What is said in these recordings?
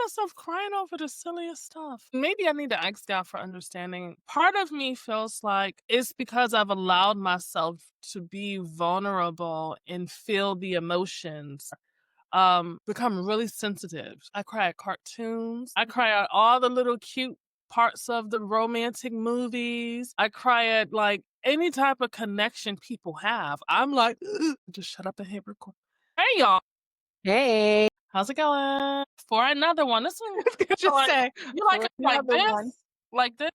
myself crying over the silliest stuff. Maybe I need to ask God for understanding. Part of me feels like it's because I've allowed myself to be vulnerable and feel the emotions, become really sensitive. I cry at cartoons. I cry at all the little cute parts of the romantic movies. I cry at like any type of connection people have. I'm like, just shut up and hit record. Hey y'all, Hey. how's it going? For another one. This one, Just like, say you like for it like another one. this? Like this?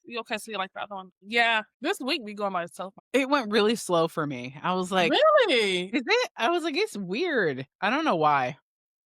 You okay? So you like the other one? Yeah. This week we going by itself. It went really slow for me. I was like, Really? "Is it?" I was like, "It's weird." I don't know why.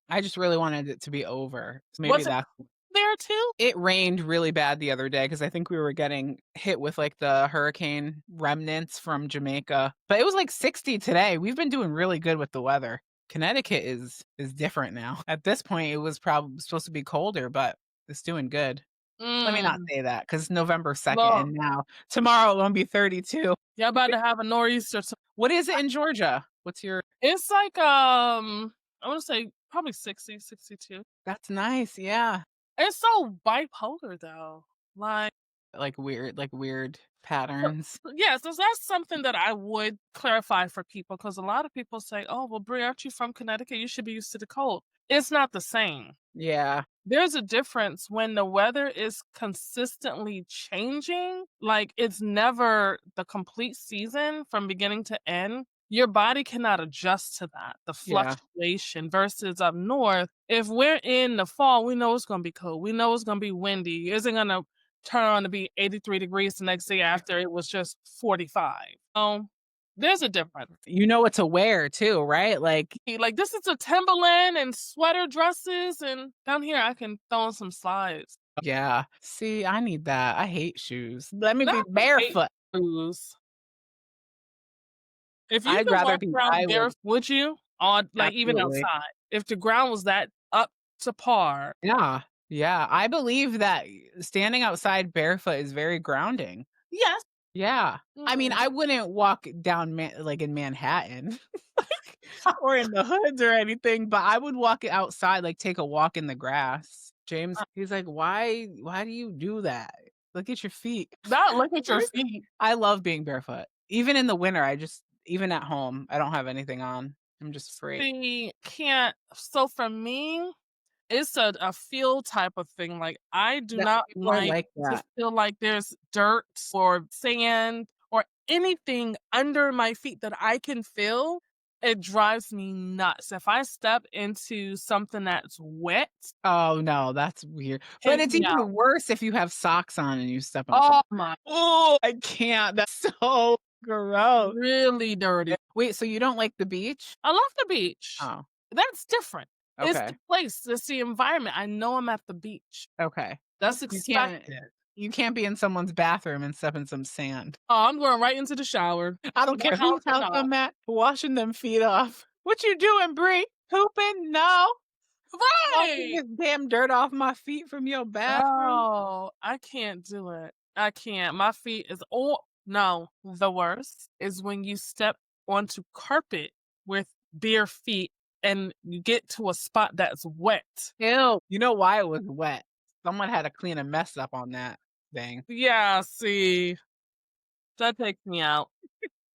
I just really wanted it to be over. So maybe Was it that's there too? it rained really bad the other day because I think we were getting hit with, like, the hurricane remnants from Jamaica, but it was, like, 60 today. We've been doing really good with the weather. Connecticut is different now. At this point, it was probably supposed to be colder, but it's doing good. Let me not Mm. say that because November 2nd, Look, and now tomorrow it won't be 32. y'all about to have a nor'easter. What is it in Georgia? What's your It's like, I wanna say probably 60, 62. That's nice, yeah. It's so bipolar though. Like, Like weird so patterns. yeah, so that's something that I would clarify for people because a lot of people say, "Oh, well, Brie, aren't you from Connecticut? You should be used to the cold." It's not the same. Yeah, There's a difference when the weather is consistently changing, like, it's never the complete season from beginning to end. Your body cannot adjust to that, the yeah, fluctuation versus up north. If we're in the fall, we know it's gonna be cold. We know it's gonna be windy. It isn't gonna turn on to be 83 degrees the next day after it was just 45. There's a difference. you know what to wear too, right? Like Like, this is a Timberland and sweater dresses, and down here, I can throw on some slides. yeah. See, I need that. I hate shoes. Let me Not be to hate barefoot. shoes. If you I'd could rather walk be around I would, barefoot, would you? On like, even absolutely. outside, if the ground was that up to par. Yeah, yeah. I believe that standing outside barefoot is very grounding. Yes. Yeah. I mean, Mm. I wouldn't walk down like, in Manhattan, or in the hoods or anything, but I would walk it outside, like, take a walk in the grass. James, he's like, "Why do you do that? Look at your feet." Not look at your Right? feet. I love being barefoot. Even in the winter, even at home, I don't have anything on. I'm just free. See, can't so for me, it's a feel type of thing, like, I do That not people are like like to that. feel like there's dirt or sand or anything under my feet that I can feel. It drives me nuts. If I step into something that's wet, Oh, no, that's weird. But take it's me even out. worse if you have socks on and you step on Oh something. my, Oh, I can't. That's so gross. really dirty. Wait, so you don't like the beach? I love the beach. Oh, That's different. It's the okay. place, it's the environment. I know I'm at the beach. Okay. That's You can't expected. you can't be in someone's bathroom and step in some sand. Oh, I'm going right into the shower. I don't My care house whose or house not. I'm at, washing them feet off. "What you doing, Bree? Pooping? No. Washing Right! this damn dirt off my feet from your bathroom?" Oh, I can't do it. I can't. My feet is oh no. The worst is when you step onto carpet with bare feet and you get to a spot that's wet. Ew. You know why it was wet? Someone had to clean a mess up on that thing. Yeah, see, that takes me out.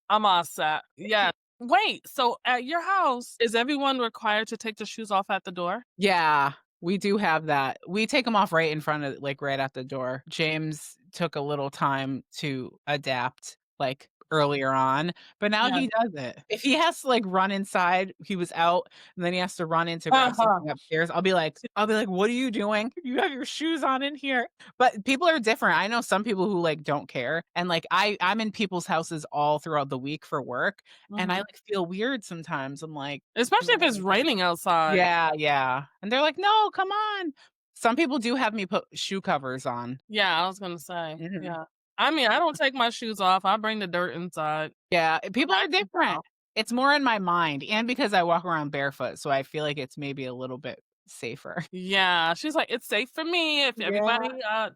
I'm all set. Yeah. Wait, so at your house, is everyone required to take their shoes off at the door? Yeah, we do have that. We take them off right in front of like, right at the door. James took a little time to adapt, like, earlier on, but now Yeah. he does it. If he has to, like, run inside, he was out, and then he has to run in to grab Uh-huh. something upstairs, I'll be like, "What are you doing? You have your shoes on in here." But people are different. I know some people who, like, don't care, and, like, I'm in people's houses all throughout the week for work, and I, Mhm. like, feel weird sometimes. I'm like, Especially if it's raining outside. yeah, yeah, and they're like, "No, come on." Some people do have me put shoe covers on. Yeah, I was gonna say, Mhm. yeah. I mean, I don't take my shoes off, I bring the dirt inside. Yeah, people I are can different. tell. It's more in my mind, and because I walk around barefoot, so I feel like it's maybe a little bit safer. Yeah, she's like, "It's safe for me if Yeah, everybody,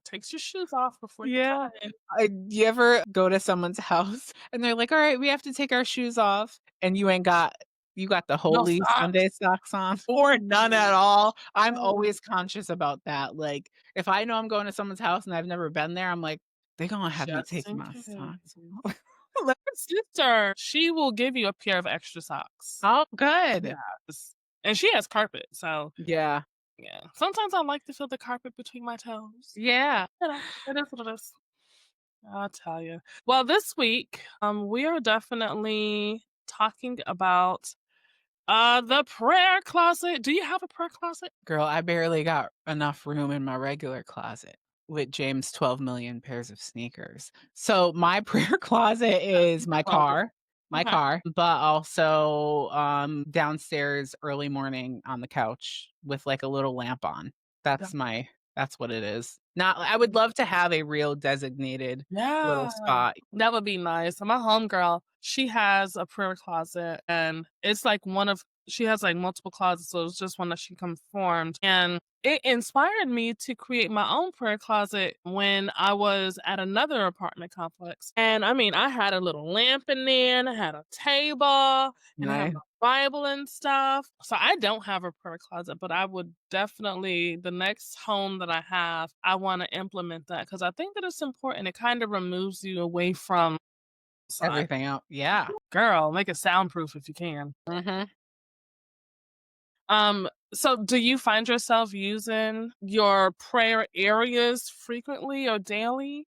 takes your shoes off before you come yeah. in." You ever go to someone's house and they're like, "Alright, we have to take our shoes off," and you ain't got You got the No holy socks. Sunday socks on or none at all. I'm Oh, always conscious about that. Like, if I know I'm going to someone's house and I've never been there, I'm like, "They gonna have me just take in my case. socks off." My sister, she will give you a pair of extra socks. Oh, good. Yes. And she has carpet, so, Yeah. yeah. Sometimes I like to feel the carpet between my toes. Yeah. You know, it is what it is. I'll tell you. Well, this week, we are definitely talking about, the prayer closet. Do you have a prayer closet? Girl, I barely got enough room in my regular closet with James' 12,000,000 pairs of sneakers. So, my prayer closet is Prayer closet. my Okay. car, but also, downstairs early morning on the couch with, like, a little lamp on. That's my that's what it is. Not I would love to have a real designated little Yeah, spot. that would be nice. So my homegirl, she has a prayer closet and it's like one of she has like multiple closets, so it's just one that she conformed. And it inspired me to create my own prayer closet when I was at another apartment complex. And I mean, I had a little lamp in there and I had a table and I had Nice. my Bible and stuff. So I don't have a prayer closet, but I would definitely the next home that I have, I want to implement that because I think that it's important. It kind of removes you away from side. Everything out yeah. Girl, make it soundproof if you can. Mhm. So do you find yourself using your prayer areas frequently or daily?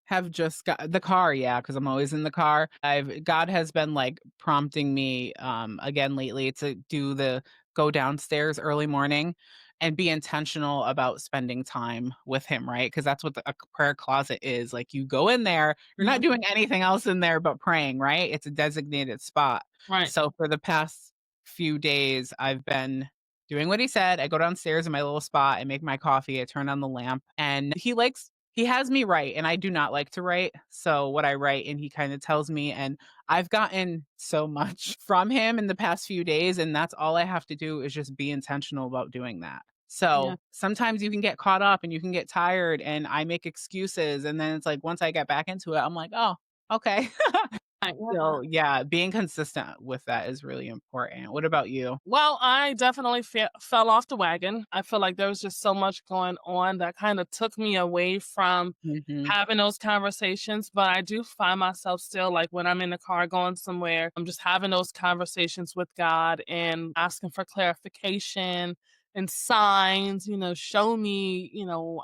Have just got the car, yeah, because 'cause I'm always in the car. I've God has been, like, prompting me, again lately to do the go downstairs early morning and be intentional about spending time with him, right? Because that's what a prayer closet is, like, you go in there, you're not Mhm. doing anything else in there but praying, right? It's a designated spot. Right. So, for the past few days, I've been doing what he said. I go downstairs in my little spot, I make my coffee, I turn on the lamp, and he has me write, and I do not like to write. So what I write and he kind of tells me, and I've gotten so much from him in the past few days, and that's all I have to do is just be intentional about doing that. Yeah. So sometimes you can get caught up and you can get tired, and I make excuses. And then it's like once I get back into it, I'm like, oh, okay. Right, yeah. So yeah, being consistent with that is really important. What about you? Well, I definitely fell off the wagon. I feel like there was just so much going on that kind of took me away from Hmm. having those conversations. But I do find myself still like when I'm in the car going somewhere, I'm just having those conversations with God and asking for clarification and signs, show me,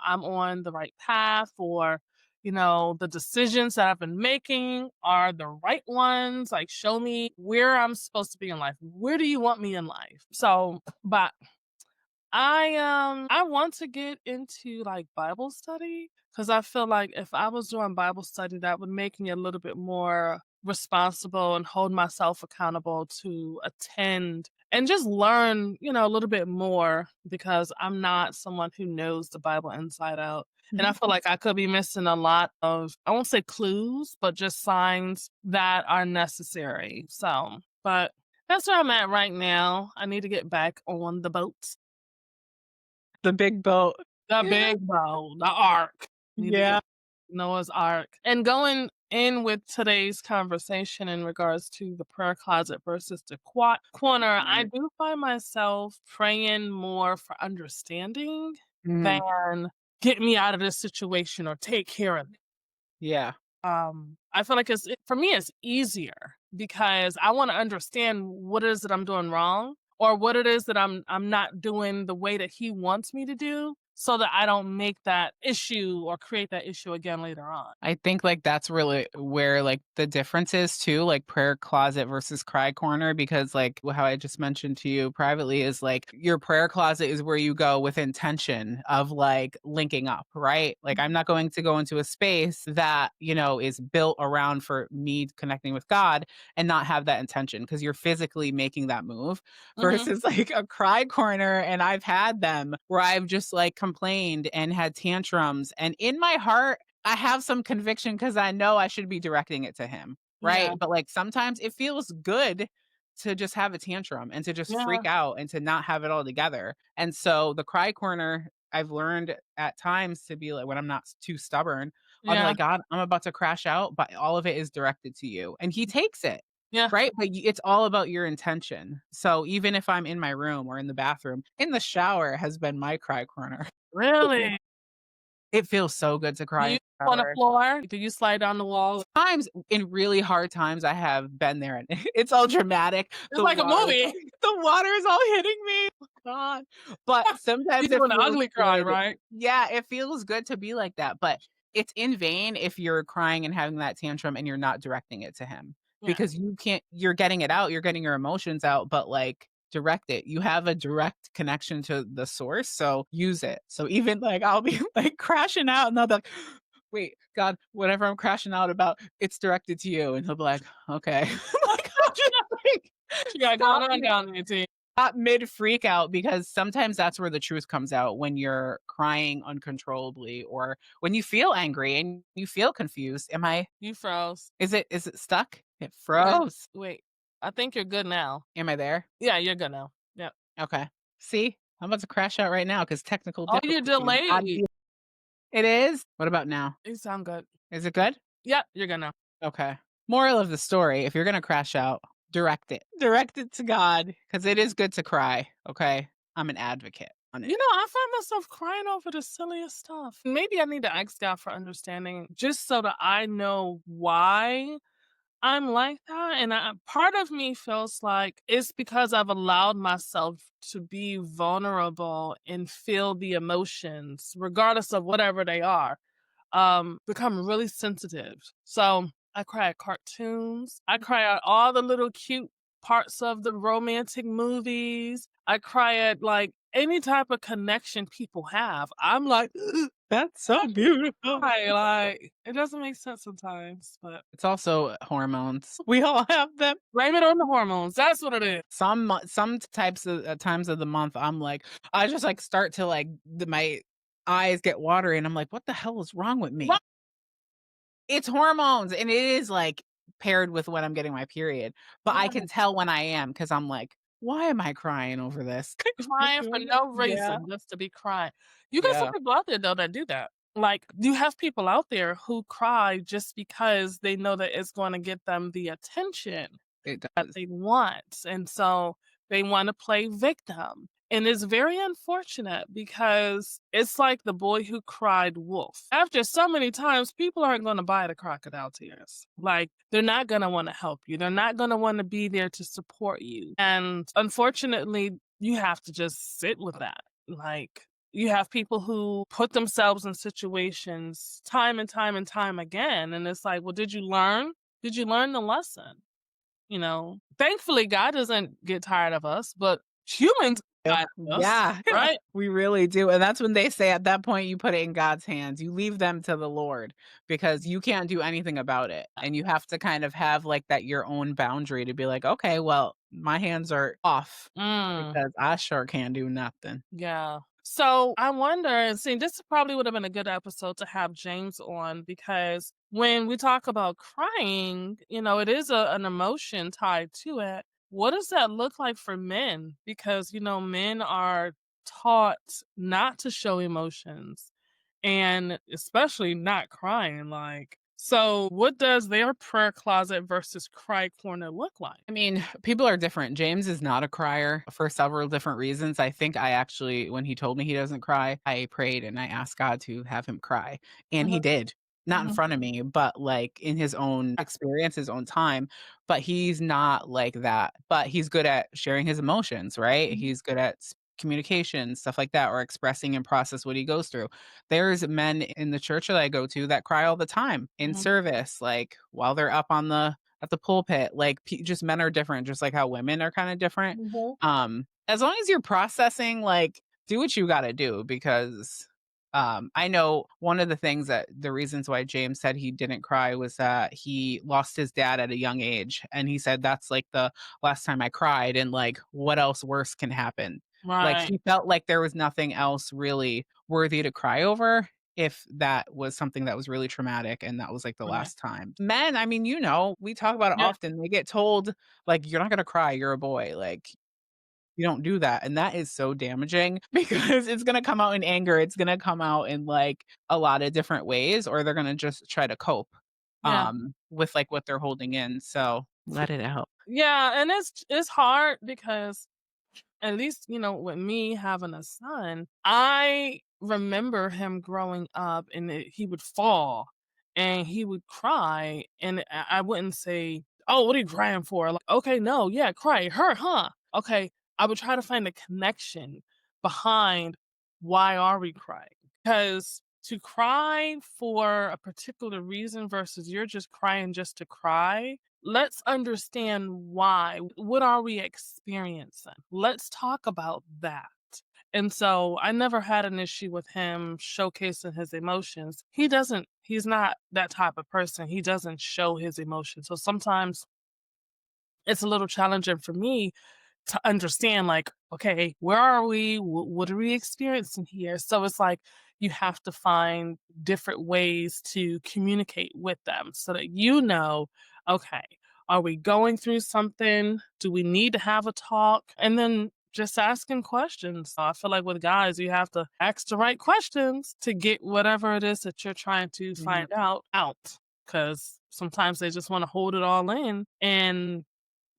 I'm on the right path or the decisions that I've been making are the right ones. Like, show me where I'm supposed to be in life. Where do you want me in life? So, but I want to get into like Bible study because I feel like if I was doing Bible study, that would make me a little bit more responsible and hold myself accountable to attend and just learn, a little bit more because I'm not someone who knows the Bible inside out. And I feel like I could be missing a lot of, I won't say clues, but just signs that are necessary. So, but that's where I'm at right now. I need to get back on the boat. The big boat. The big boat, the ark. Need to get Yeah. Noah's Ark. And going in with today's conversation in regards to the prayer closet versus the corner, I do find myself praying more for understanding Mm, than get me out of this situation or take care of it. yeah. I feel like for me, it's easier because I want to understand what it is that I'm doing wrong or what it is that I'm not doing the way that he wants me to do so that I don't make that issue or create that issue again later on. I think, like, that's really where, like, the difference is too, like, prayer closet versus cry corner, because, like, how I just mentioned to you privately is, like, your prayer closet is where you go with intention of, like, linking up, right? Like, I'm not going to go into a space that, is built around for me connecting with God and not have that intention because 'cause you're physically making that move Mhm. versus, like, a cry corner, and I've had them where I've just, like, complained and had tantrums, and in my heart, I have some conviction because I know I should be directing it to him, Yeah. right? But, like, sometimes it feels good to just have a tantrum and to just Yeah. freak out and to not have it all together. And so the cry corner, I've learned at times to be like when I'm not too stubborn, I'll be Yeah. like, "God, I'm about to crash out, but all of it is directed to you." And he takes it. Yeah. right? But it's all about your intention. So even if I'm in my room or in the bathroom, in the shower has been my cry corner. Really? It feels so good to Do cry in you the on the shower. floor? Do you slide down the walls? Times in really hard times, I have been there, and it's all dramatic. It's like a movie. The water is all hitting me. Oh god. But You sometimes it doing the feels ugly cry, good. right? Yeah, it feels good to be like that, but it's in vain if you're crying and having that tantrum and you're not directing it to him, Yeah. because you can't you're getting it out, you're getting your emotions out, but, like, direct it. You have a direct connection to the source, so use it. So even, like, I'll be, like, crashing out, and I'll be like, "Wait, God, whatever I'm crashing out about, it's directed to you," and he'll be like, "Okay." Like, I'm just like, What you got stop going on down there, T? stop mid freak out, because sometimes that's where the truth comes out, when you're crying uncontrollably or when you feel angry and you feel confused. You froze. Is it stuck? It Yeah. froze. Wait. I think you're good now. Am I there? Yeah, you're good now. Yep. Okay. See? I'm about to crash out right now because technical Oh, you're difficulties. delayed. It is? What about now? You sound good. Is it good? Yep, you're good now. Okay. Moral of the story, if you're gonna crash out, direct it. Direct it to God, because it is good to cry, okay? I'm an advocate on it. I find myself crying over the silliest stuff. Maybe I need to ask God for understanding just so that I know why I'm like that. And part of me feels like it's because I've allowed myself to be vulnerable and feel the emotions, regardless of whatever they are, become really sensitive. So I cry at cartoons. I cry at all the little cute parts of the romantic movies. I cry at like any type of connection people have. I'm like, That's so beautiful. why? Like, it doesn't make sense sometimes, but It's also hormones. We all have them. blame it on the hormones. That's what it is. Some types of times of the month, I'm like, I just like start to like my eyes get watery, and I'm like, what the hell is wrong with Right. me? It's hormones, and it is like paired with when I'm getting my period. But I can Yes. tell when I am, because I'm like, why am I crying over this? Crying for no Yeah. reason, just to be crying. You got some Yeah, people out there though that do that. Like, you have people out there who cry just because they know that it's gonna get them the attention it that does. they want, and so they wanna play victim, and it's very unfortunate because it's like the boy who cried wolf. After so many times, people aren't gonna buy the crocodile tears. Like, they're not gonna wanna help you, they're not gonna wanna be there to support you, and unfortunately, you have to just sit with that. Like, you have people who put themselves in situations time and time and time again, and it's like, "Well, did you learn? Did you learn the lesson?" Thankfully, God doesn't get tired of us, but humans get Yeah. tired of us, Yeah, yeah, right? we really do, and that's when they say at that point, you put it in God's hands. You leave them to the Lord, because you can't do anything about it, and you have to kind of have, like, that your own boundary to be like, "Okay, well, my hands are off, Mm, because I sure can't do nothing." yeah. So I wonder, and see, this probably would have been a good episode to have James on because when we talk about crying, it is an emotion tied to it. What does that look like for men? Because, men are taught not to show emotions and especially not crying, like, so what does their prayer closet versus cry corner look like? I mean, people are different. James is not a crier for several different reasons. I think I actually, when he told me he doesn't cry, I prayed and I asked God to have him cry. And he Mhm, did. Not in mhm, front of me, but like in his own experience, his own time. But he's not like that. But he's good at sharing his emotions, right? mhm, He's good at communication, stuff like that, or expressing and process what he goes through. There's men in the church that I go to that cry all the time in mhm, service, like while they're up on the at the pulpit, like, just men are different, just like how women are kinda different. mhm, As long as you're processing, like, do what you gotta do, because, I know one of the things that the reasons why James said he didn't cry was that he lost his dad at a young age, and he said, "That's, like, the last time I cried, and, like, what else worse can happen?" Like, right, he felt like there was nothing else really worthy to cry over, if that was something that was really traumatic and that was, like, the right, last time. Men, I mean, we talk about it yeah, often, they get told, like, "You're not gonna cry, you're a boy," like, you don't do that, and that is so damaging because it's gonna come out in anger, it's gonna come out in, like, a lot of different ways, or they're gonna just try to cope, yeah, with, like, what they're holding in, so Let it out. Yeah, and it's hard because at least, with me having a son, I remember him growing up and he would fall and he would cry. And I wouldn't say, "Oh, what are you crying for?" Like, okay, no, yeah, cry. It hurt, huh? Okay. I would try to find a connection behind why are we crying? Because to cry for a particular reason versus you're just crying just to cry, let's understand why. What are we experiencing? Let's talk about that. And so I never had an issue with him showcasing his emotions. He's not that type of person. He doesn't show his emotions. So sometimes it's a little challenging for me to understand, like, okay, where are we? What are we experiencing here? So it's like you have to find different ways to communicate with them so that okay, are we going through something? Do we need to have a talk? And then just asking questions. So I feel like with guys, you have to ask the right questions to get whatever it is that you're trying to Mhm, find out. Because sometimes they just want to hold it all in and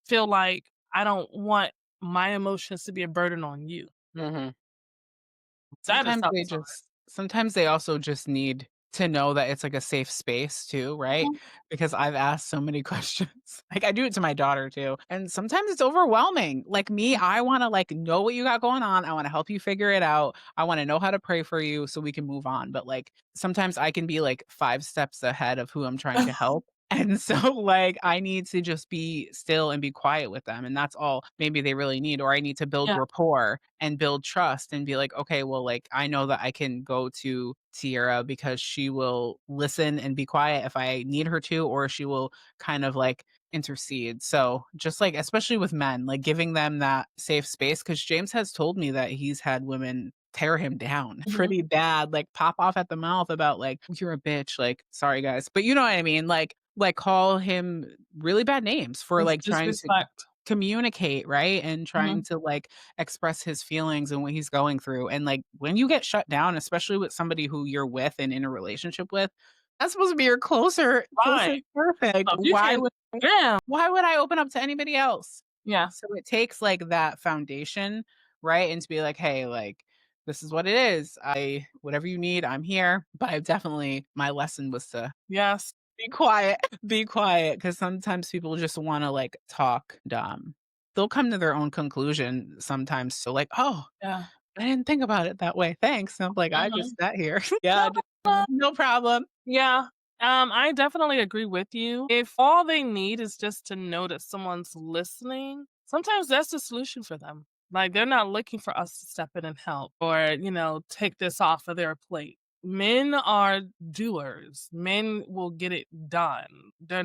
feel like I don't want my emotions to be a burden on you. mhm. That is Sometimes they sometimes hard. just sometimes they also just need to know that it's, like, a safe space too, right? Mhm. Because I've asked so many questions. Like, I do it to my daughter too, and sometimes it's overwhelming. Like me, I wanna, like, know what you got going on, I wanna help you figure it out, I wanna know how to pray for you so we can move on, but, like, sometimes I can be, like, 5 steps ahead of who I'm trying to help, and so, like, I need to just be still and be quiet with them, and that's all maybe they really need, or I need to build Yeah, rapport and build trust and be like, "Okay, well, like, I know that I can go to Tierra because she will listen and be quiet if I need her to, or she will kind of, like, intercede." So, just, like, especially with men, like, giving them that safe space, because James has told me that he's had women tear him down mhm. pretty bad, like, pop off at the mouth about, like, "You're a bitch," like, sorry, guys, but you know what I mean? Like, call him really bad names for, It's like, trying to disrespect. communicate, right? And Mhm. trying to, like, express his feelings and what he's going through, and, like, when you get shut down, especially with somebody who you're with and in a relationship with, that's supposed to be your closer Right. perfect. Like, So if you can't yeah, why would I open up to anybody else? yeah, So it takes, like, that foundation, right? And to be like, "Hey, like, this is what it is. I whatever you need, I'm here." But I definitely my lesson was to yes, be quiet. Be quiet, because sometimes people just wanna, like, talk, and, they'll come to their own conclusion sometimes, so, like, "Oh, yeah. I didn't think about it that way, thanks." And I'm like, "I just Mhm. sat here." Yeah, No, just no problem. yeah. I definitely agree with you. If all they need is just to know that someone's listening, sometimes that's the solution for them. Like they're not looking for us to step in and help or, take this off of their plate. Men are doers. Men will get it done. They're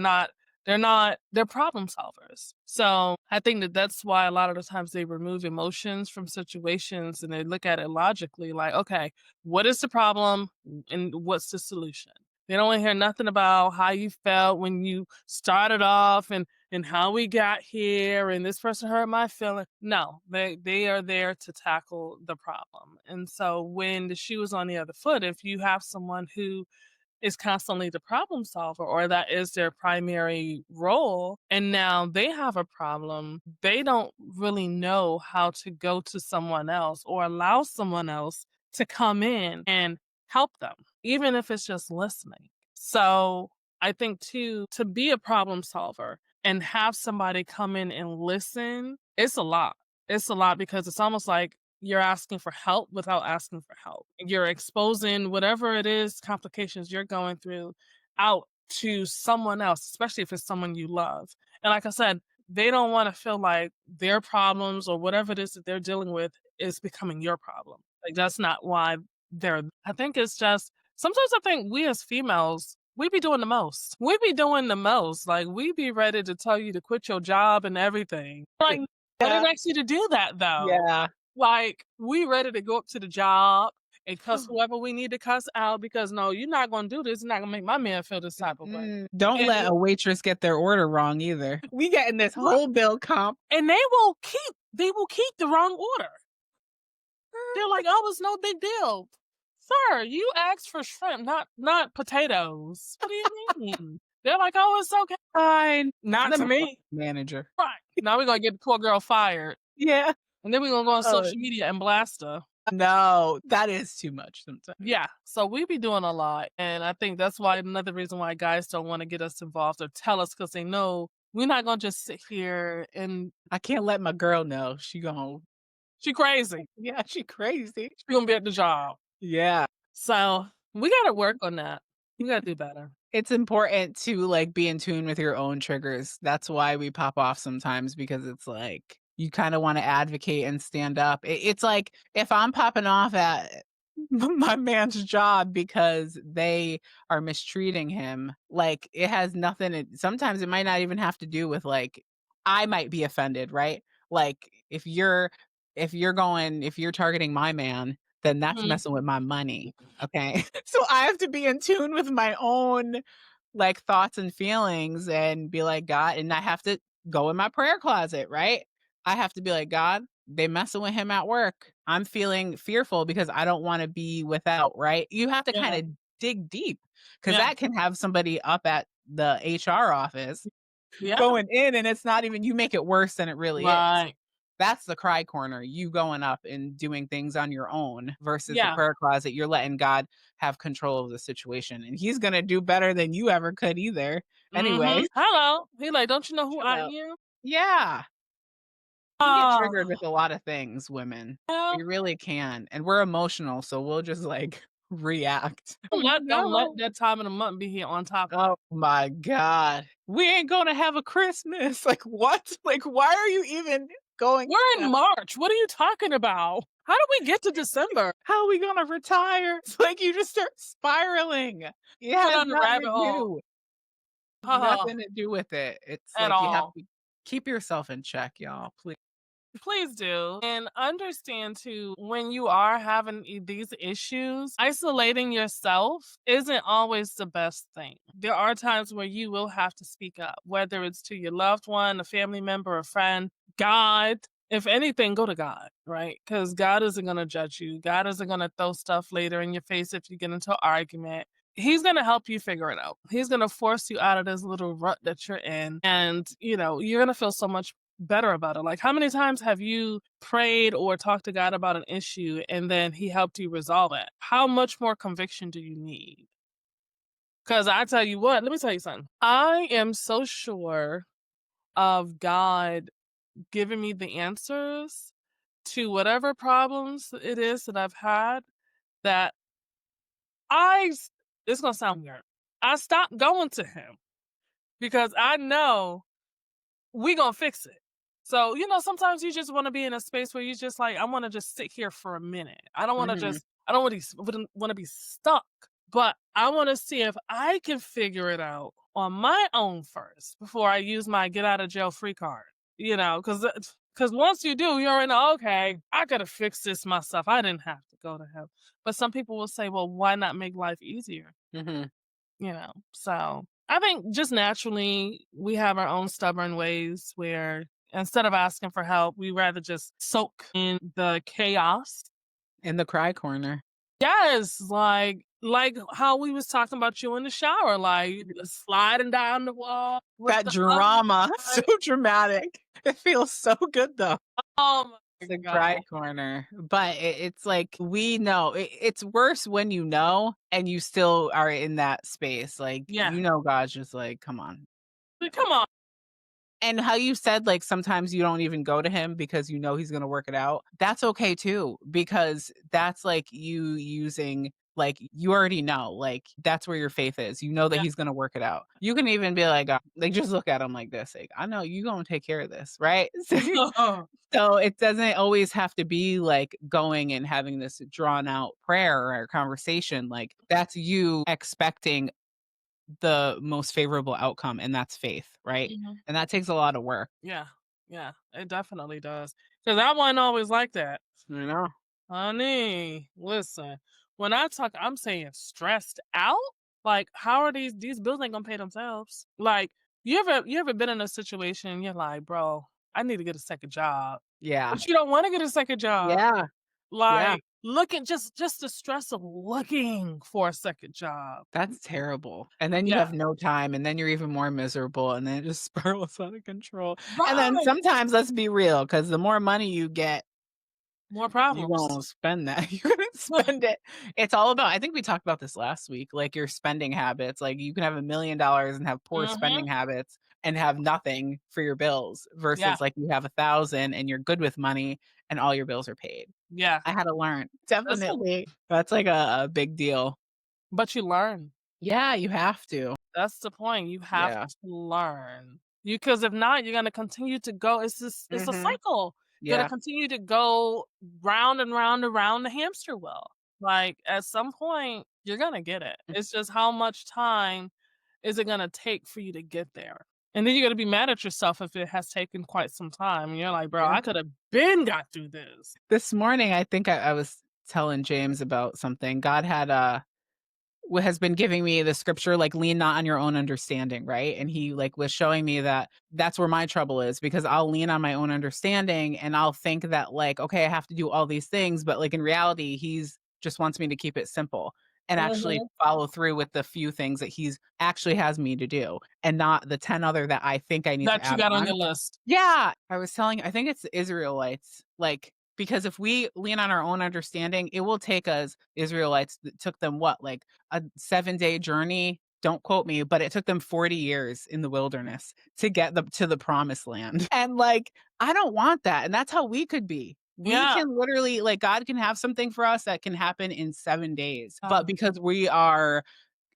problem solvers. So I think that that's why a lot of the times they remove emotions from situations and they look at it logically like, okay, what is the problem and what's the solution? They don't wanna hear nothing about how you felt when you started off and how we got here and this person hurt my feeling. No, they are there to tackle the problem. And so when the shoe is on the other foot, if you have someone who is constantly the problem solver or that is their primary role and now they have a problem, they don't really know how to go to someone else or allow someone else to come in and help them, even if it's just listening. So I think too, to be a problem solver and have somebody come in and listen, it's a lot. It's a lot because it's almost like you're asking for help without asking for help. You're exposing whatever it is, complications you're going through out to someone else, especially if it's someone you love. And like I said, they don't want to feel like their problems or whatever it is that they're dealing with is becoming your problem. Like that's not why I think it's just sometimes I think we as females, we be doing the most. We be doing the most. Like we be ready to tell you to quit your job and everything. Like I Yeah, didn't ask you to do that though. yeah. Like, we ready to go up to the job and cuss whoever we need to cuss out because, "No, you're not gonna do this, you're not gonna make my man feel this type of way." Don't And let a waitress get their order wrong either. We getting this right, whole bill comp. and they will keep the wrong order. They're like, "Oh, it's no big deal." "Sir, you asked for shrimp, not potatoes." "What do you mean?" They're like, "Oh, it's okay." Fine. Not Let to me call me. the manager. Right. Now we're gonna get the poor girl fired, Yeah. and then we're gonna go on Oh, social media and blast her. no, that is too much sometimes. Yeah, so we be doing a lot, and I think that's why another reason why guys don't wanna get us involved or tell us because they know we're not gonna just sit here and I can't let my girl know. she crazy. Yeah, she crazy. She gonna be at the job. Yeah. So, we gotta work on that. We gotta do better. It's important to, like, be in tune with your own triggers. That's why we pop off sometimes because it's like, you kinda wanna advocate and stand up. It's like, if I'm popping off at my man's job because they are mistreating him, like, it has nothing to sometimes it might not even have to do with, like I might be offended, right? Like, if you're targeting my man, then that's Mhm. messing with my money, okay? So I have to be in tune with my own, like, thoughts and feelings and be like, "God," and I have to go in my prayer closet, right? I have to be like, "God, they messing with him at work. I'm feeling fearful because I don't wanna be without," right? You have to Yeah, kinda dig deep because yeah, that can have somebody up at the HR office yeah, going in, and it's not even you make it worse than it really is. right. That's the cry corner, you going up and doing things on your own versus the Yeah, prayer closet, you're letting God have control of the situation, and he's gonna do better than you ever could either mhm. anyway. Hello. He like, "Don't you know who Shut I up. am?" Yeah. We can get Oh, triggered with a lot of things, women. We well, really can, and we're emotional, so we'll just, like, react. Like, don't let "No." that time of the month be here on top. Oh my god. "We ain't gonna have a Christmas." Like, what? Like, why are you even going We're in down? March. What are you talking about? How did we get to December? How are we gonna retire? It's like you just start spiraling. It Went has on the nothing to rabbit hole. do Oh, nothing to do with it. It's at like you have all. to keep yourself in check, y'all, please. Please do. And understand too, when you are having these issues, isolating yourself isn't always the best thing. There are times where you will have to speak up, whether it's to your loved one, a family member, a friend, God. If anything, go to God, right? Because God isn't going to judge you. God isn't going to throw stuff later in your face if you get into an argument. He's going to help you figure it out. He's going to force you out of this little rut that you're in. And, you're going to feel so much better about it. Like, how many times have you prayed or talked to God about an issue and then He helped you resolve it? How much more conviction do you need? Because I tell you what, let me tell you something. I am so sure of God giving me the answers to whatever problems it is that I've had that it's going to sound weird. I stopped going to Him because I know we gonna fix it. So, sometimes you just want to be in a space where you just like, I want to just sit here for a minute. Mhm. I don't want to be stuck, but I want to see if I can figure it out on my own first before I use my get out of jail free card. Because once you do, you're in. Okay, I gotta fix this myself. I didn't have to go to him. But some people will say, well, why not make life easier? Mhm. So I think just naturally we have our own stubborn ways where instead of asking for help, we rather just soak in the chaos. In the cry corner. Yes, like how we was talking about you in the shower, like sliding down the wall with That the drama, so undies. dramatic. It feels so good though. Oh my The cry god. corner, but it's like, we know it's worse when you know and you still are in that space, like, Yeah. God's just like, "Come on." Like, come on. And how you said, like, sometimes you don't even go to him because you know he's gonna work it out. That's okay too, because that's like you using like, you already know, like, that's where your faith is. You know that Yeah. he's gonna work it out. You can even be like, just look at him like this, like, "I know you gonna take care of this," right? So it doesn't always have to be like going and having this drawn out prayer or conversation. Like, that's you expecting the most favorable outcome, and that's faith, right? Mhm. And that takes a lot of work. Yeah. Yeah. It definitely does. Because I wasn't always like that. You know? Honey, listen. When I talk, I'm saying stressed out. Like, how are these bills ain't gonna pay themselves? Like, you ever been in a situation you're like, bro, I need to get a second job, Yeah. but you don't want to get a second job. Yeah. Like, Yeah. Look at just the stress of looking for a second job. That's terrible. And then you Yeah. have no time, and then you're even more miserable, and then it just spirals out of control. And then Right. sometimes, let's be real, because the more money you get, More you gonna problems. spend that. You're gonna spend it. It's all about, I think we talked about this last week, like your spending habits. Like you can have $1,000,000 and have poor Mhm. spending habits and have nothing for your bills Yeah. versus like you have 1,000 and you're good with money and all your bills are paid. Yeah. I had to learn. That's a Definitely. That's like a big deal. but you learn. Yeah, you have to. That's the point. You have Yeah. to learn. You because if not, you're gonna continue to go it's a Mhm. cycle. Gonna Yeah. continue to go round and round around the hamster wheel. Like, at some point, you're gonna get it. Mm, It's just how much time is it gonna take for you to get there? And then you're gonna be mad at yourself if it has taken quite some time, and you're like, "Bro, yeah. I coulda been got through this." This morning, I think I was telling James about something. God had, what has been giving me the scripture, like, lean not on your own understanding, right? And he, like, was showing me that that's where my trouble is because I'll lean on my own understanding and I'll think that, like, okay, I have to do all these things. But, like, in reality, he's just wants me to keep it simple and actually Mhm. follow through with the few things that he's actually has me to do and not the 10 other that I think I need to That you add got on on. your list. Yeah, I was telling I think it's the Israelites, like, because if we lean on our own understanding, it will take us Israelites, it took them what, like, a 7-day journey? Don't quote me, but it took them 40 years in the wilderness to get them to the promised land. And, like, I don't want that, and that's how we could be. We Yeah. can literally like, God can have something for us that can happen in 7 days, but Uh, because we are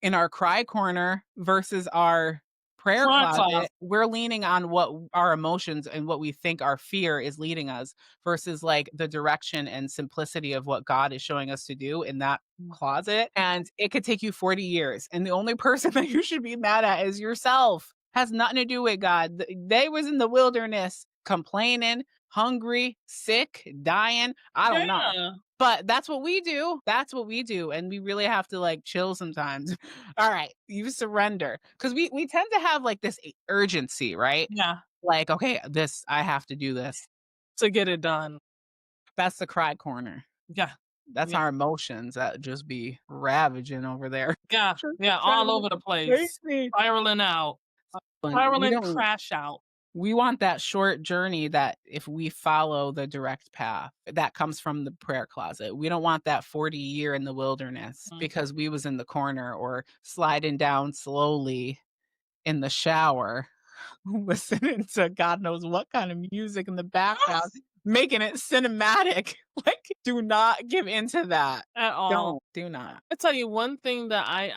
in our cry corner versus our prayer Cry cloth. closet, we're leaning on what our emotions and what we think our fear is leading us versus like the direction and simplicity of what God is showing us to do in that closet. And it could take you 40 years. And the only person that you should be mad at is yourself. Has nothing to do with God. They was in the wilderness complaining, hungry, sick, dying. I don't know. Yeah. But that's what we do. That's what we do, and we really have to, like, chill sometimes. Alright, you surrender, because we tend to have, like, this urgency, right? Yeah. Like, "Okay, this I have to do this." To get it done. That's the cry corner. Yeah. That's Yeah. our emotions that just be ravaging over there. Yeah. Just Yeah. trying All to over the make place. me Spiraling out. and we Spiraling don't crash out. we want that short journey that if we follow the direct path, that comes from the prayer closet. We don't want that 40-year in the wilderness Mm. because we was in the corner or sliding down slowly in the shower, listening to God knows what kind of music in the background, making it cinematic. Like, do not give into that. At all. Don't. Do not. I tell you one thing that I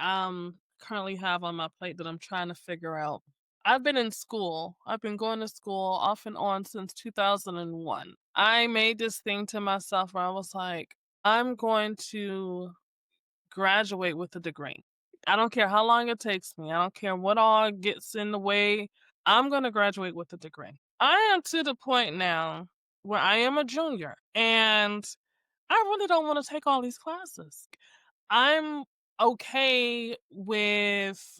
currently have on my plate that I'm trying to figure out. I've been in school. I've been going to school off and on since 2001. I made this thing to myself where I was like, I'm going to graduate with a degree. I don't care how long it takes me. I don't care what all gets in the way. I'm going to graduate with a degree. I am to the point now where I am a junior and I really don't want to take all these classes. I'm okay with,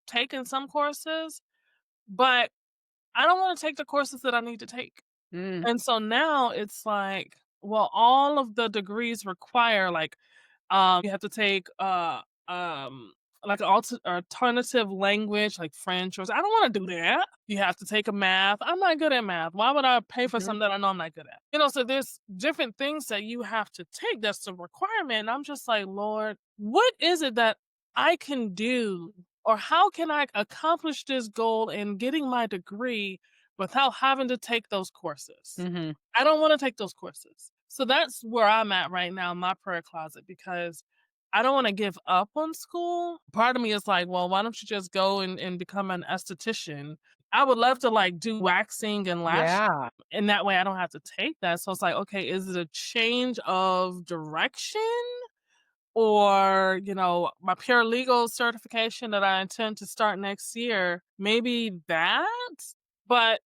taking some courses, but I don't want to take the courses that I need to take. Mm, And so now it's like, well, all of the degrees require like you have to take um like an alternative language like French or I don't want to do that. You have to take a math. I'm not good at math. Why would I pay for mhm, something that I know I'm not good at? So there's different things that you have to take. That's a requirement. And I'm just like, Lord, what is it that I can do? Or how can I accomplish this goal in getting my degree without having to take those courses? mhm. I don't wanna take those courses. So that's where I'm at right now in my prayer closet because I don't wanna give up on school. Part of me is like, "Well, why don't you just go and become an esthetician?" I would love to, like, do waxing and lash, Yeah. and that way I don't have to take that. So it's like, okay, is it a change of direction? Or, my paralegal certification that I intend to start next year, maybe that? But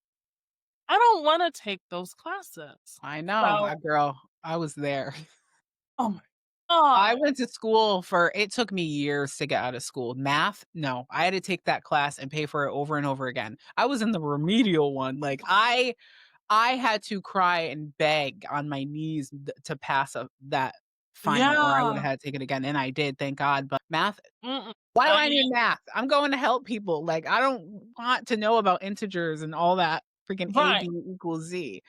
I don't wanna take those classes. I know, So girl, I was there. oh my I god. went to school for it took me years to get out of school. Math? No, I had to take that class and pay for it over and over again. I was in the remedial one, like, I had to cry and beg on my knees to pass that final, or I woulda Yeah. had to take it again, and I did, thank God, but math, Mm-mm. why do I I need math? I'm going to help people, like, I don't want to know about integers and all that freaking right. AB equals Z.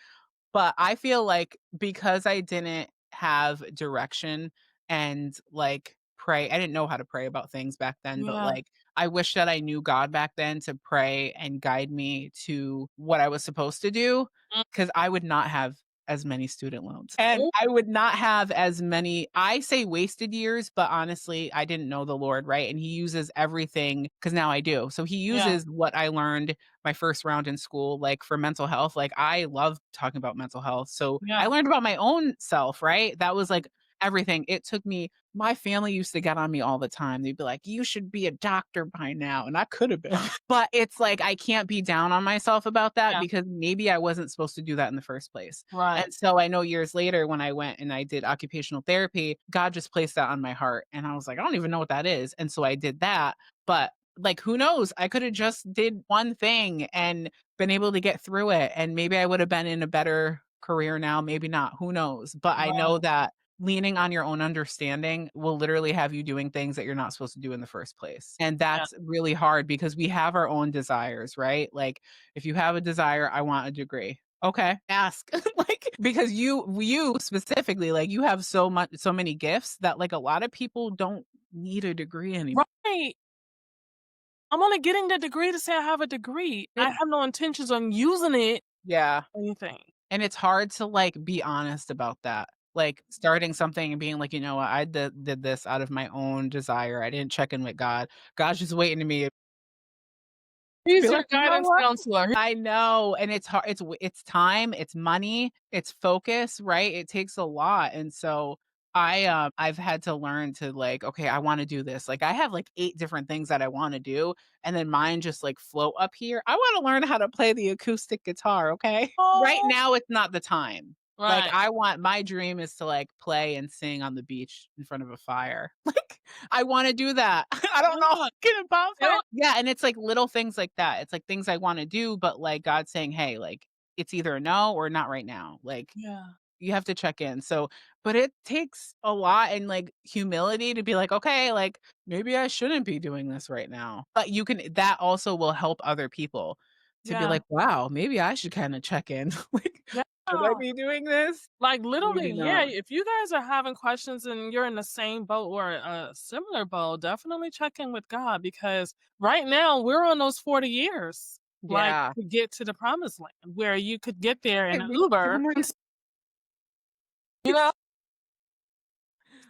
But I feel like because I didn't have direction and, like, pray, I didn't know how to pray about things back then, but, Yeah. like, I wish that I knew God back then to pray and guide me to what I was supposed to do, Mm. because I would not have as many student loans, and Ooh, I would not have as many, I say wasted years, but honestly, I didn't know the Lord, right? And he uses everything, because now I do. So he yeah. uses what I learned my first round in school, like for mental health. Like I love talking about mental health. So I Yeah. learned about my own self, right? That was like everything. It took me, my family used to get on me all the time. They'd be like, you should be a doctor by now. And I could have been. But it's like I can't be down on myself about that Yeah. because maybe I wasn't supposed to do that in the first place. Right. And so I know years later when I went and I did occupational therapy, God just placed that on my heart. And I was like, I don't even know what that is. And so I did that. But like, who knows? I could have just did one thing and been able to get through it. And maybe I would have been in a better career now, maybe not. Who knows? But I Right. know that leaning on your own understanding will literally have you doing things that you're not supposed to do in the first place. And Yeah. that's really hard because we have our own desires, right? Like if you have a desire, I want a degree. Okay, ask. Like because you specifically, like you have so many gifts that like a lot of people don't need a degree anymore. Right. I'm only getting the degree to say I have a degree. I have no intentions on using it Yeah. for anything. And it's hard to, like, be honest about that. Like, starting something and being like, "You know what? I did this out of my own desire. I didn't check in with God. God's just waiting to me be He's your like, "You know guidance what?" counselor. I know, and it's hard, it's time, it's money, it's focus, right? It takes a lot, and so I've had to learn to, like, "Okay, I wanna do this." Like, I have, like, 8 different things that I wanna do, and then mine just, like, float up here. I wanna learn how to play the acoustic guitar, okay? Right Oh, now, it's not the time. Like, right. I want, my dream is to, like, play and sing on the beach in front of a fire. Like, I wanna do that. I don't know Yeah. get about You know it. Yeah, and it's, like, little things like that. It's, like, things I wanna do, but, like, God's saying, "Hey, like, it's either a no or not right now." Like, Yeah. you have to check in. So but it takes a lot and, like, humility to be like, "Okay, like, maybe I shouldn't be doing this right now." But you can, that also will help other people to be Yeah. like, "Wow, maybe I should kinda check in." Like, Yeah. "Should I be doing this? Like, literally, Maybe yeah, not." if you guys are having questions and you're in the same boat or a similar boat, definitely check in with God because right now we're on those 40 years, like, Yeah. to get to the promised land where you could get there in Hey, an we oh Uber, my and you know?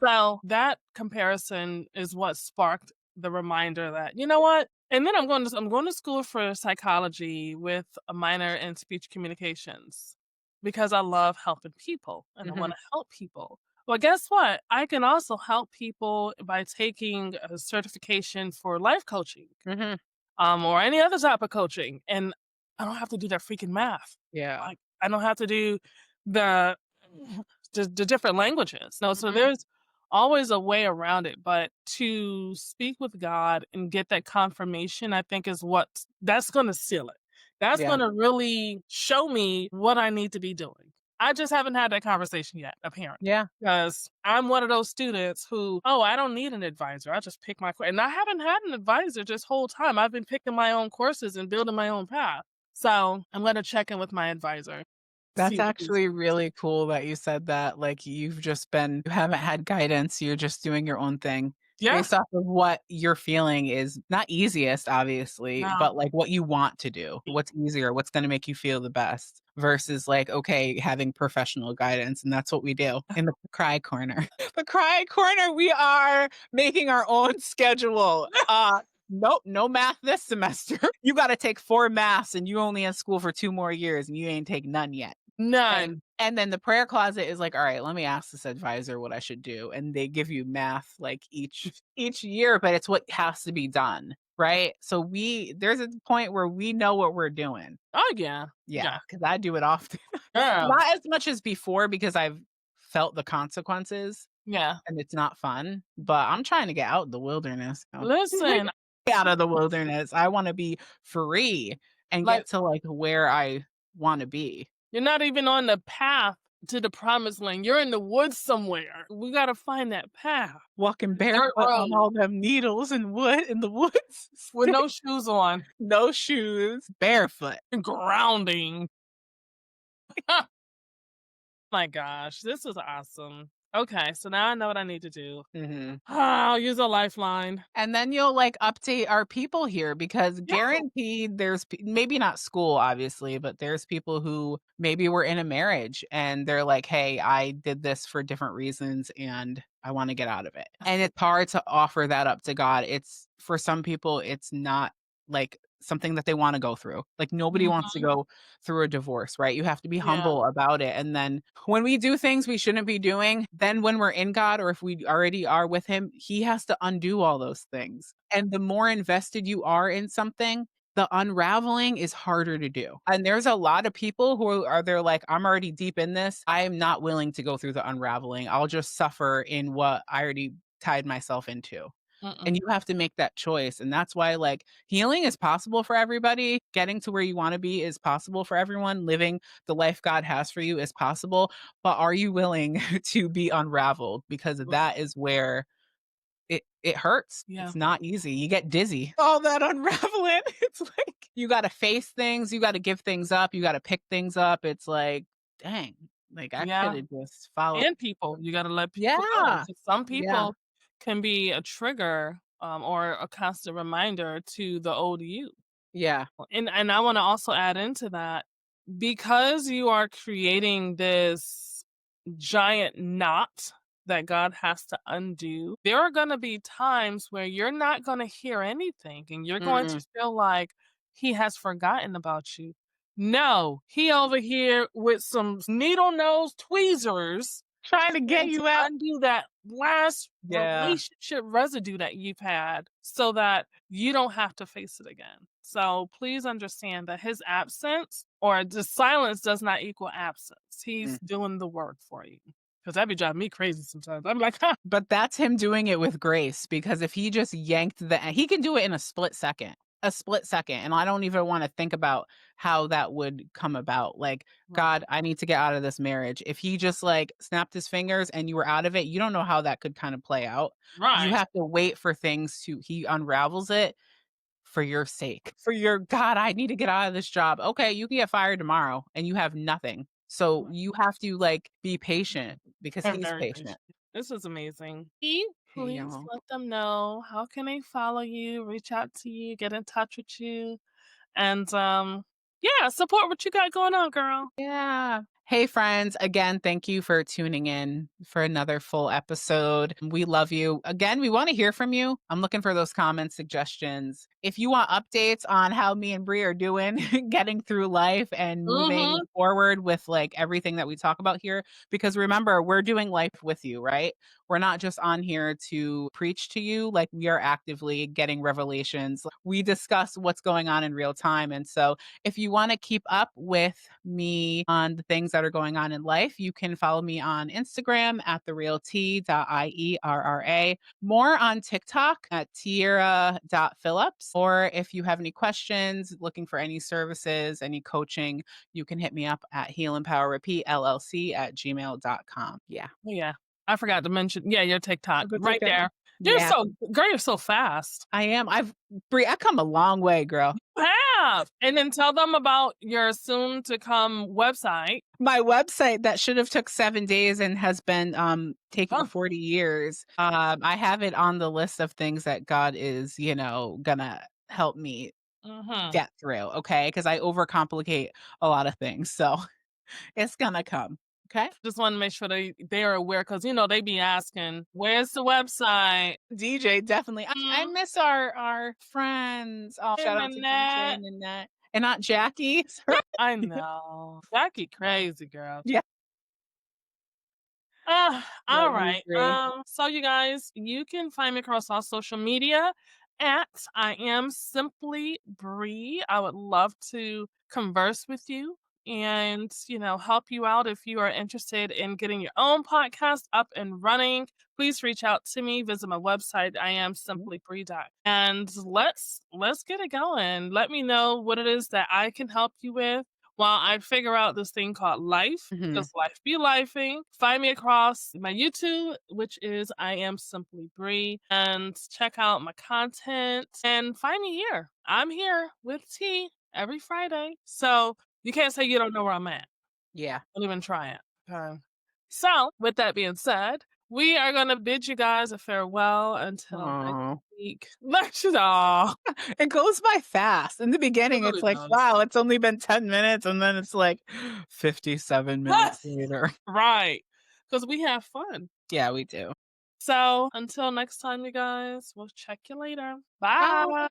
So, that comparison is what sparked the reminder that, "You know what?" And then I'm going to school for psychology with a minor in speech communications because I love helping people and I Mhm, wanna help people. Well, guess what? I can also help people by taking a certification for life coaching, mhm. or any other type of coaching, and I don't have to do that freaking math. Yeah. Like, I don't have to do the the different languages. No, so Mhm. there's always a way around it, but to speak with God and get that confirmation, I think is what that's gonna seal it. That's Yeah. gonna really show me what I need to be doing. I just haven't had that conversation yet, apparently. Yeah. Because I'm one of those students who, "Oh, I don't need an advisor. I just pick my course." And I haven't had an advisor this whole time. I've been picking my own courses and building my own path. So, I'm gonna check in with my advisor, see That's what he's actually really cool that you said that, like, you haven't had guidance, you're just doing your own thing Yeah. based off of what you're feeling is not easiest, obviously, No. but, like, what you want to do, what's easier, what's gonna make you feel the best versus, like, okay, having professional guidance, and that's what we do in the cry corner. The cry corner, we are making our own schedule. Nope, no math this semester. You gotta take 4 maths, and you only in school for 2 more years, and you ain't take none yet. And None. and then the prayer closet is like, "Alright, let me ask this advisor what I should do," and they give you math, like, each year, but it's what has to be done, right? So there's a point where we know what we're doing. Oh, yeah. Yeah, Yeah. because I do it often. Girl. Not as much as before because I've felt the consequences, Yeah. and it's not fun, but I'm trying to get out in the wilderness now. Listen, Get out of the wilderness. I wanna be free and like, get to, like, where I wanna be. you're not even on the path to the promised land. You're in the woods somewhere. We gotta find that path. Walking Dirt barefoot on road all them needles and wood in the woods. with no shoes on. No shoes, barefoot. Grounding. My gosh, this is awesome. Okay, so now I know what I need to do. Mhm. I'll use a lifeline. And then you'll, like, update our people here because Yeah. guaranteed there's maybe not school, obviously, but there's people who maybe were in a marriage and they're like, "Hey, I did this for different reasons and I wanna get out of it." And it's hard to offer that up to God. It's for some people, it's not, like, something that they wanna go through. Like, nobody wants to Mhm. go through a divorce, right? You have to be Yeah. humble about it, and then when we do things we shouldn't be doing, then when we're in God or if we already are with him, he has to undo all those things. And the more invested you are in something, the unraveling is harder to do. And there's a lot of people who are they're like, I'm already deep in this. I am not willing to go through the unraveling. I'll just suffer in what I already tied myself into. And Mm-mm. you have to make that choice. And that's why, like, healing is possible for everybody. Getting to where you want to be is possible for everyone. Living the life God has for you is possible. But are you willing to be unraveled? Because that is where it hurts. Yeah. It's not easy. You get dizzy. All that unraveling. It's like you gotta face things, you gotta give things up, you gotta pick things up. It's like, dang, like I could Yeah. have just followed. And people, you gotta let people go. Yeah. 'Cause some Yeah. people can be a trigger, or a constant reminder to the old you. Yeah. And I wanna also add into that, because you are creating this giant knot that God has to undo, there are gonna be times where you're not gonna hear anything and you're going to Mm-mm. feel like he has forgotten about you. No, he over here with some needle nose tweezers Trying to get trying to you out. undo that last Yeah. relationship residue that you've had so that you don't have to face it again. So please understand that his absence or the silence does not equal absence. He's doing the work for you. Because that be driving me crazy sometimes. I'm like, huh. But that's him doing it with grace because if he just yanked he can do it in a split second. And I don't even want to think about how that would come about. Like, Right. God, I need to get out of this marriage. If he just like snapped his fingers and you were out of it, you don't know how that could kind of play out. You Right. have to wait for things to, he unravels it for your sake. For your God, I need to get out of this job. Okay, you can get fired tomorrow and you have nothing. So Right. you have to like be patient because I'm he's very patient. patient. This is amazing. Hey, Please y'all. let them know how can they follow you, reach out to you, get in touch with you, and yeah, support what you got going on, girl. Yeah. Hey, friends. Again, thank you for tuning in for another full episode. We love you. Again, we want to hear from you. I'm looking for those comments, suggestions. If you want updates on how me and Brie are doing, getting through life and moving Mm-hmm. forward with like everything that we talk about here, because remember, we're doing life with you, right? We're not just on here to preach to you, like we are actively getting revelations. We discuss what's going on in real time. And so if you want to keep up with me on the things that are going on in life, you can follow me on Instagram at therealt.ierra, more on TikTok at tiara.phillips. Or if you have any questions, looking for any services, any coaching, you can hit me up at Heal Empower Repeat LLC at gmail.com. Yeah. Oh, yeah. I forgot to mention, yeah, your TikTok I'll go right TikTok. there. You're Yeah, so girl, you're so fast. I am. Brie, I come a long way, girl. Have. And then tell them about your soon to come website. My website that should have took 7 days and has been, taking Huh. 40 years, I have it on the list of things that God is, gonna help me Mhm. get through, okay? Because I overcomplicate a lot of things, so it's gonna come, okay? Just wanna make sure they are aware because they be asking, "Where's the website?" DJ, definitely. I Mm, miss our friends. Oh, hey, shout out to DJ Nanette. and Nanette, and Aunt Jackie. Sorry. I know. Jackie crazy, girl. Yeah, All love you, right. Brie. So you guys, you can find me across all social media at I am simply Bree. I would love to converse with you and help you out if you are interested in getting your own podcast up and running. Please reach out to me. Visit my website. I am simply Bree. And let's get it going. Let me know what it is that I can help you with. while I figure out this thing called life, Mhm. because life be lifing. Find me across my YouTube, which is I am simply Bree, and check out my content and find me here. I'm here with tea every Friday. So you can't say you don't know where I'm at. Yeah. Don't even try it. Okay. So, with that being said, we are gonna bid you guys a farewell until next Aw. week. Aw, It goes by fast. In the it beginning, it's really like, does. "Wow, it's only been 10 minutes," and then it's like 57 minutes later. Right. Because we have fun. Yeah, we do. So, until next time, you guys, we'll check you later. Bye. Bye.